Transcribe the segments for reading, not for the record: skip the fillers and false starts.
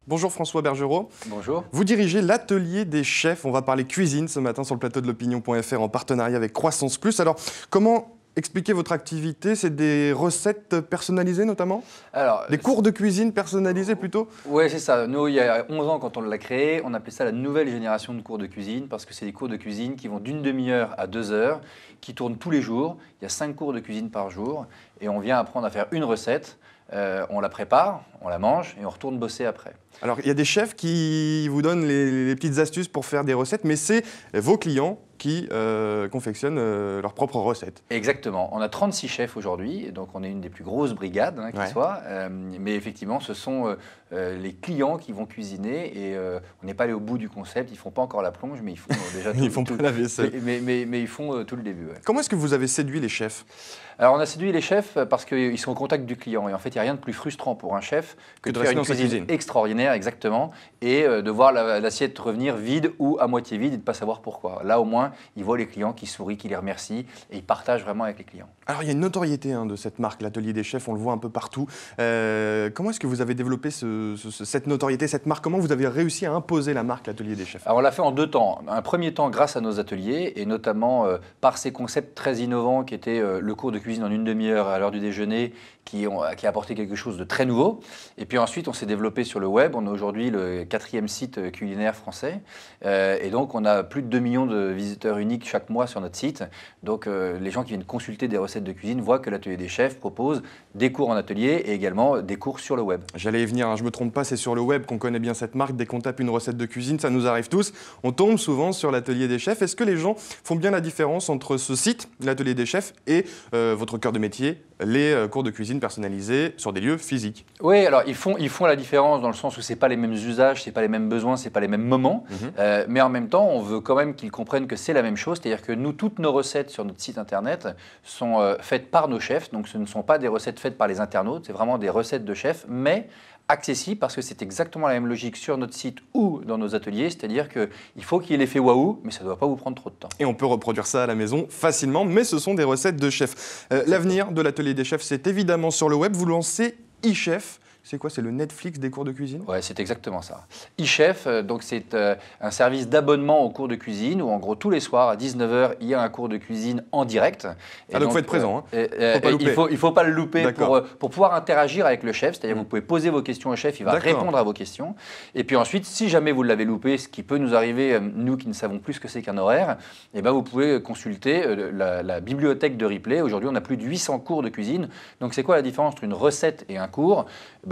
Bonjour François Bergerot. Bonjour. Vous dirigez l'atelier des chefs. On va parler cuisine ce matin sur le plateau de l'Opinion.fr en partenariat avec Croissance Plus. Alors, comment expliquer votre activité? C'est des recettes personnalisées notamment? Alors, des cours de cuisine personnalisés plutôt? Oui, c'est ça. Nous, il y a 11 ans, quand on l'a créé, on appelait ça la nouvelle génération de cours de cuisine parce que c'est des cours de cuisine qui vont d'une demi-heure à 2 heures, qui tournent tous les jours. Il y a 5 cours de cuisine par jour et on vient apprendre à faire une recette. On la prépare, on la mange et on retourne bosser après. Alors, il y a des chefs qui vous donnent les petites astuces pour faire des recettes, mais c'est vos clients qui confectionnent leurs propres recettes. Exactement. On a 36 chefs aujourd'hui, donc on est une des plus grosses brigades qui soit. Mais effectivement, ce sont les clients qui vont cuisiner et on n'est pas allé au bout du concept. Ils ne font pas encore la plonge, mais ils font déjà tout. Ils font pas la vaisselle. Mais ils font tout le début. Ouais. Comment est-ce que vous avez séduit les chefs? Alors on a séduit les chefs parce qu'ils sont au contact du client. Et en fait, il n'y a rien de plus frustrant pour un chef que de faire une cuisine extraordinaire, exactement, et de voir l'assiette revenir vide ou à moitié vide et de ne pas savoir pourquoi. Là, au moins, ils voient les clients qui sourient, qui les remercient et ils partagent vraiment avec les clients. Alors, il y a une notoriété de cette marque, l'Atelier des Chefs, on le voit un peu partout. Comment est-ce que vous avez développé cette notoriété, cette marque? Comment vous avez réussi à imposer la marque l'Atelier des Chefs? Alors, on l'a fait en 2 temps. Un premier temps grâce à nos ateliers et notamment par ces concepts très innovants qui étaient le cours de cuisine en une demi-heure à l'heure du déjeuner qui a apporté quelque chose de très nouveau. Et puis ensuite, on s'est développé sur le web. On est aujourd'hui le 4e site culinaire français. Et donc, on a plus de 2 millions de visiteurs uniques chaque mois sur notre site. Donc, les gens qui viennent consulter des recettes de cuisine voient que l'Atelier des Chefs propose des cours en atelier et également des cours sur le web. J'allais y venir, je ne me trompe pas, c'est sur le web qu'on connaît bien cette marque. Dès qu'on tape une recette de cuisine, ça nous arrive tous. On tombe souvent sur l'Atelier des Chefs. Est-ce que les gens font bien la différence entre ce site, l'Atelier des Chefs, et votre cœur de métier, les cours de cuisine personnalisés sur des lieux physiques? Oui, alors ils font la différence dans le sens où ce n'est pas les mêmes usages, ce n'est pas les mêmes besoins, ce n'est pas les mêmes moments. Mais en même temps, on veut quand même qu'ils comprennent que c'est la même chose. C'est-à-dire que nous, toutes nos recettes sur notre site internet sont faites par nos chefs. Donc ce ne sont pas des recettes faites par les internautes, c'est vraiment des recettes de chefs, mais accessible parce que c'est exactement la même logique sur notre site ou dans nos ateliers, c'est-à-dire qu'il faut qu'il y ait l'effet waouh, mais ça ne doit pas vous prendre trop de temps. Et on peut reproduire ça à la maison facilement, mais ce sont des recettes de chefs. L'avenir de l'Atelier des Chefs, c'est évidemment sur le web. Vous lancez eChef. C'est quoi? C'est le Netflix des cours de cuisine? Oui, c'est exactement ça. eChef, donc c'est un service d'abonnement aux cours de cuisine où en gros tous les soirs à 19h, il y a un cours de cuisine en direct. Et donc il faut être présent, il ne faut pas le louper pour pouvoir interagir avec le chef, c'est-à-dire que vous pouvez poser vos questions au chef, il va répondre à vos questions. Et puis ensuite, si jamais vous l'avez loupé, ce qui peut nous arriver, nous qui ne savons plus ce que c'est qu'un horaire, eh ben vous pouvez consulter la bibliothèque de replay. Aujourd'hui, on a plus de 800 cours de cuisine. Donc c'est quoi la différence entre une recette et un cours?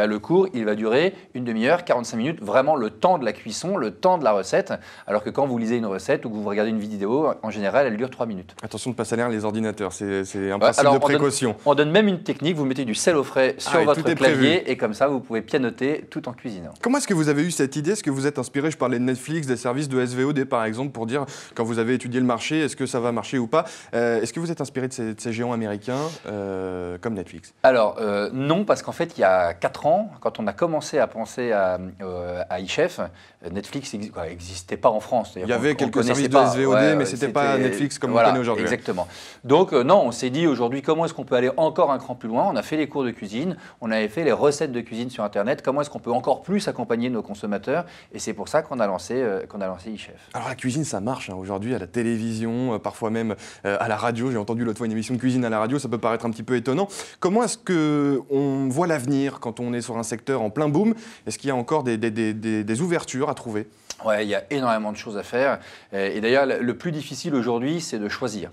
Le cours, il va durer une demi-heure, 45 minutes, vraiment le temps de la cuisson, le temps de la recette, alors que quand vous lisez une recette ou que vous regardez une vidéo, en général, elle dure 3 minutes. Attention de ne pas salir les ordinateurs, c'est un principe de précaution. On donne même une technique, vous mettez du sel au frais sur votre clavier et comme ça, vous pouvez pianoter tout en cuisinant. Comment est-ce que vous avez eu cette idée? Est-ce que vous êtes inspiré, je parlais de Netflix, des services de SVOD par exemple, pour dire, quand vous avez étudié le marché, est-ce que ça va marcher ou pas? Est-ce que vous êtes inspiré de ces géants américains comme Netflix? Alors, non, parce qu'en fait, il y a 4 ans, quand on a commencé à penser à eChef, Netflix n'existait pas en France. Il y avait quelques services de SVOD, mais ce n'était pas Netflix comme on connaît aujourd'hui. Exactement. Donc non, on s'est dit aujourd'hui comment est-ce qu'on peut aller encore un cran plus loin. On a fait les cours de cuisine, on avait fait les recettes de cuisine sur Internet. Comment est-ce qu'on peut encore plus accompagner nos consommateurs? Et c'est pour ça qu'on a lancé eChef. Alors la cuisine, ça marche aujourd'hui à la télévision, parfois même à la radio. J'ai entendu l'autre fois une émission de cuisine à la radio, ça peut paraître un petit peu étonnant. Comment est-ce qu'on voit l'avenir quand on est sur un secteur en plein boom? Est-ce qu'il y a encore des ouvertures à trouver? Ouais, il y a énormément de choses à faire. Et d'ailleurs, le plus difficile aujourd'hui, c'est de choisir.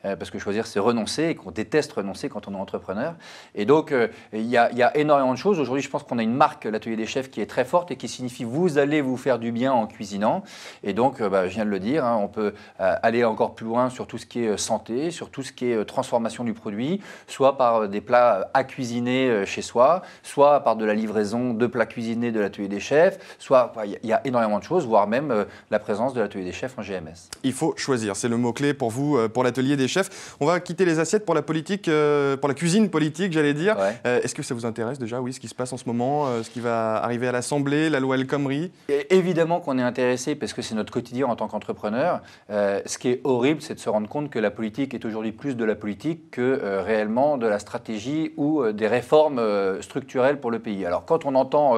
Parce que choisir, c'est renoncer et qu'on déteste renoncer quand on est entrepreneur. Et donc, il y a énormément de choses. Aujourd'hui, je pense qu'on a une marque, l'Atelier des Chefs, qui est très forte et qui signifie vous allez vous faire du bien en cuisinant. Et donc, je viens de le dire, on peut aller encore plus loin sur tout ce qui est santé, sur tout ce qui est transformation du produit, soit par des plats à cuisiner chez soi, soit par de la livraison de plats cuisinés de l'Atelier des Chefs, soit il y a énormément de choses. chose, voire même la présence de l'atelier des chefs en GMS. Il faut choisir, c'est le mot-clé pour vous, pour l'atelier des chefs. On va quitter les assiettes pour la politique, pour la cuisine politique, j'allais dire. Ouais. Est-ce que ça vous intéresse déjà, oui, ce qui se passe en ce moment, ce qui va arriver à l'Assemblée, la loi El Khomri? Évidemment qu'on est intéressé parce que c'est notre quotidien en tant qu'entrepreneur. Ce qui est horrible, c'est de se rendre compte que la politique est aujourd'hui plus de la politique que réellement de la stratégie ou des réformes structurelles pour le pays. Alors quand on entend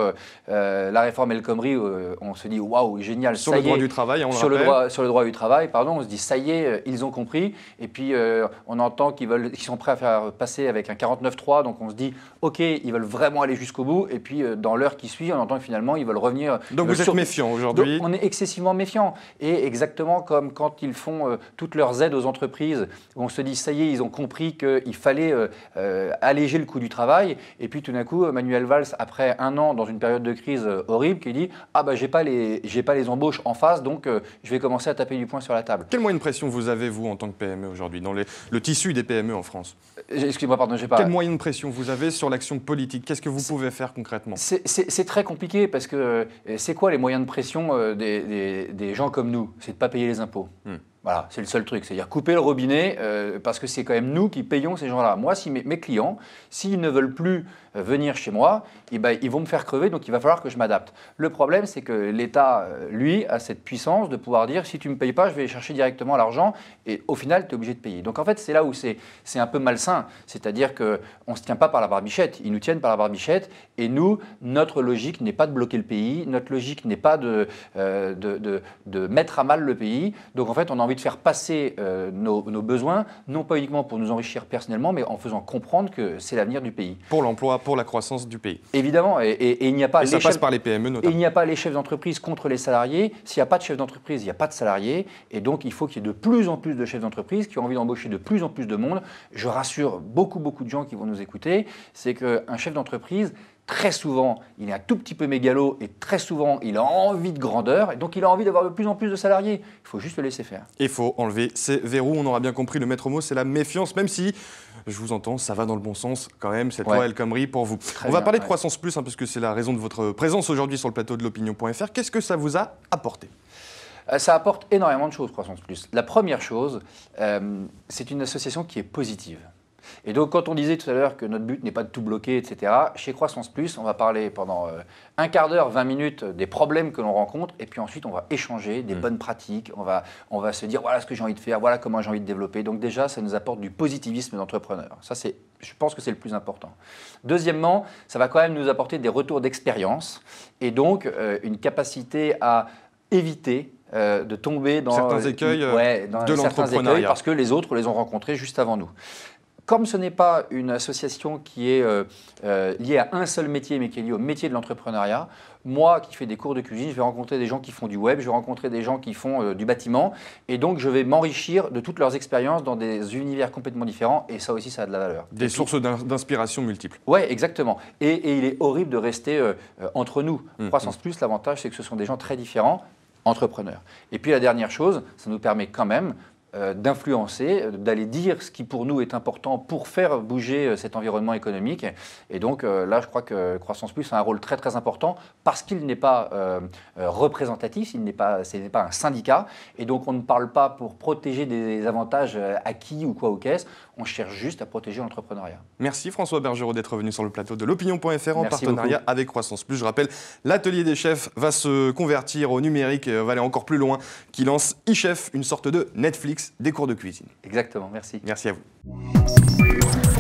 la réforme El Khomri, on se dit waouh, génial, sur le droit du travail, on sur le droit du travail, pardon, on se dit ça y est, ils ont compris. Et puis on entend qu'ils sont prêts à faire passer avec un 49.3, donc on se dit ok, ils veulent vraiment aller jusqu'au bout. Et puis dans l'heure qui suit, on entend que finalement ils veulent revenir. Donc vous êtes méfiant aujourd'hui? On est excessivement méfiant. Et exactement comme quand ils font toutes leurs aides aux entreprises, où on se dit ça y est, ils ont compris qu'il fallait alléger le coût du travail. Et puis tout d'un coup, Manuel Valls, après un an dans une période de crise horrible, qui dit ah bah j'ai pas les embauches en face, donc je vais commencer à taper du poing sur la table. Quel moyen de pression vous avez, vous, en tant que PME aujourd'hui, dans le tissu des PME en France? Excusez-moi, pardon, j'ai pas... Quel moyen de pression vous avez sur l'action politique? Qu'est-ce que vous pouvez faire concrètement? C'est très compliqué parce que c'est quoi les moyens de pression des gens comme nous? C'est de ne pas payer les impôts. Voilà, c'est le seul truc, c'est-à-dire couper le robinet parce que c'est quand même nous qui payons ces gens-là. Moi, si mes clients, s'ils ne veulent plus venir chez moi, eh ben, ils vont me faire crever, donc il va falloir que je m'adapte. Le problème, c'est que l'État, lui, a cette puissance de pouvoir dire si tu ne me payes pas, je vais chercher directement l'argent et au final, tu es obligé de payer. Donc en fait, c'est là où c'est un peu malsain, c'est-à-dire qu'on ne se tient pas par la barbichette, ils nous tiennent par la barbichette et nous, notre logique n'est pas de bloquer le pays, notre logique n'est pas de mettre à mal le pays. Donc en fait, on a envie de faire passer nos besoins, non pas uniquement pour nous enrichir personnellement, mais en faisant comprendre que c'est l'avenir du pays. Pour l'emploi, pour la croissance du pays. Évidemment, et il n'y a pas et ça passe par les PME notamment. Et il n'y a pas les chefs d'entreprise contre les salariés. S'il n'y a pas de chefs d'entreprise, il n'y a pas de salariés. Et donc, il faut qu'il y ait de plus en plus de chefs d'entreprise qui ont envie d'embaucher de plus en plus de monde. Je rassure beaucoup de gens qui vont nous écouter, c'est qu'un chef d'entreprise, très souvent, il est un tout petit peu mégalo et très souvent, il a envie de grandeur et donc il a envie d'avoir de plus en plus de salariés. Il faut juste le laisser faire. Il faut enlever ces verrous. On aura bien compris, le maître mot, c'est la méfiance, même si, je vous entends, ça va dans le bon sens quand même, cette loi El Khomri pour vous. On va parler de Croissance Plus, puisque c'est la raison de votre présence aujourd'hui sur le plateau de l'Opinion.fr. Qu'est-ce que ça vous a apporté ? Ça apporte énormément de choses, Croissance Plus. La première chose, c'est une association qui est positive. Et donc, quand on disait tout à l'heure que notre but n'est pas de tout bloquer, etc., chez Croissance Plus, on va parler pendant un quart d'heure, 20 minutes des problèmes que l'on rencontre, et puis ensuite, on va échanger des bonnes pratiques, on va se dire, voilà ce que j'ai envie de faire, voilà comment j'ai envie de développer. Donc déjà, ça nous apporte du positivisme d'entrepreneur. Ça, je pense que c'est le plus important. Deuxièmement, ça va quand même nous apporter des retours d'expérience, et donc une capacité à éviter de tomber dans certains écueils de l'entrepreneuriat, parce que les autres les ont rencontrés juste avant nous. Comme ce n'est pas une association qui est liée à un seul métier, mais qui est liée au métier de l'entrepreneuriat, moi qui fais des cours de cuisine, je vais rencontrer des gens qui font du web, je vais rencontrer des gens qui font du bâtiment, et donc je vais m'enrichir de toutes leurs expériences dans des univers complètement différents, et ça aussi, ça a de la valeur. Des sources d'inspiration multiples. Oui, exactement. Et il est horrible de rester entre nous. Croissance Plus, l'avantage, c'est que ce sont des gens très différents, entrepreneurs. Et puis la dernière chose, ça nous permet quand même d'influencer, d'aller dire ce qui pour nous est important pour faire bouger cet environnement économique. Et donc là, je crois que Croissance Plus a un rôle très très important parce qu'il n'est pas représentatif, ce n'est pas un syndicat. Et donc on ne parle pas pour protéger des avantages acquis ou quoi ou qu'est-ce. On cherche juste à protéger l'entrepreneuriat. Merci François Bergerot d'être venu sur le plateau de l'Opinion.fr en partenariat avec Croissance Plus. Je rappelle, l'atelier des chefs va se convertir au numérique et va aller encore plus loin, qui lance eChef, une sorte de Netflix des cours de cuisine. Exactement, merci. Merci à vous.